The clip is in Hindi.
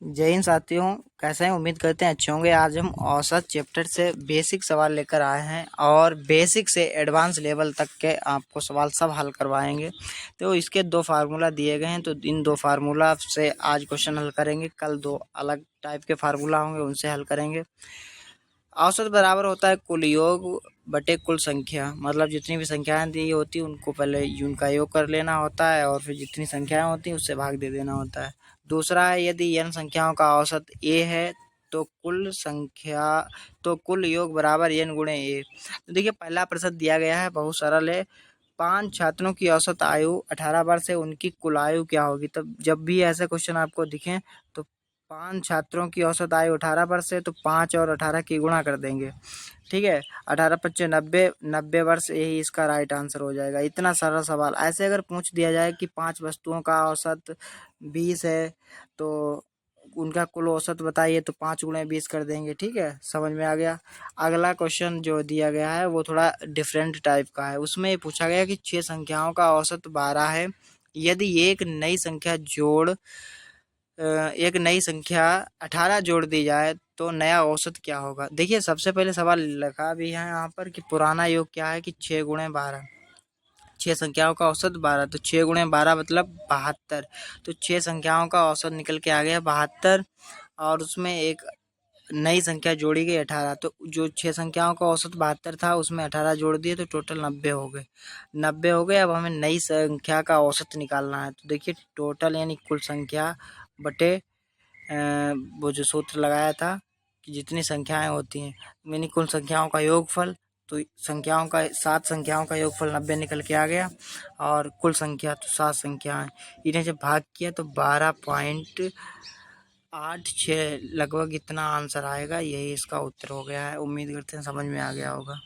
जय हिंद साथियों, कैसे हैं? उम्मीद करते हैं अच्छे होंगे। आज हम औसत चैप्टर से बेसिक सवाल लेकर आए हैं और बेसिक से एडवांस लेवल तक के आपको सवाल सब हल करवाएंगे। तो इसके दो फार्मूला दिए गए हैं, तो इन दो फार्मूला से आज क्वेश्चन हल करेंगे। कल दो अलग टाइप के फार्मूला होंगे, उनसे हल करेंगे। औसत बराबर होता है कुल योग बटे कुल संख्या, मतलब जितनी भी संख्याएं दी होती हैं उनको पहले उनका योग कर लेना होता है और फिर जितनी संख्याएं होती हैं उससे भाग दे देना होता है। दूसरा है, यदि n संख्याओं का औसत a है तो कुल योग बराबर n गुणे a। तो देखिए, पहला प्रश्न दिया गया है, बहुत सरल है। 5 छात्रों की औसत आयु 18 वर्ष है, उनकी कुल आयु क्या होगी? तब जब भी ऐसे क्वेश्चन आपको दिखें तो 5 छात्रों की औसत आयु 18 वर्ष है, तो 5 और 18 की गुणा कर देंगे। ठीक है, 18 पच्चीस 90 वर्ष, यही इसका राइट आंसर हो जाएगा। इतना सरल सवाल। ऐसे अगर पूछ दिया जाए कि 5 वस्तुओं का औसत 20 है तो उनका कुल औसत बताइए, तो 5 गुणे 20 कर देंगे। ठीक है, समझ में आ गया। अगला क्वेश्चन जो दिया गया है वो थोड़ा डिफरेंट टाइप का है। उसमें ये पूछा गया कि 6 संख्याओं का औसत 12 है, यदि एक नई संख्या 18 जोड़ दी जाए तो नया औसत क्या होगा? देखिए, सबसे पहले सवाल लिखा भी है यहाँ पर कि पुराना योग क्या है कि 6 गुणे 12। 6 संख्याओं का औसत 12, तो 6 गुणे 12 मतलब 72। तो 6 संख्याओं का औसत निकल के आ गया 72 और उसमें एक नई संख्या जोड़ी गई 18। तो जो 6 संख्याओं का औसत 72 था उसमें 18 जोड़ दिए तो टोटल 90 हो गए। 90 हो गए। अब हमें नई संख्या का औसत निकालना है। तो देखिए, टोटल यानी कुल संख्या बटे वो जो सूत्र लगाया था कि जितनी संख्याएं होती हैं यानी कुल संख्याओं का योगफल, तो 7 संख्याओं का योगफल 90 निकल के आ गया और कुल संख्या तो 7 संख्याएं, इन्हें जब भाग किया तो 12.86 लगभग इतना आंसर आएगा। यही इसका उत्तर हो गया है। उम्मीद करते हैं समझ में आ गया होगा।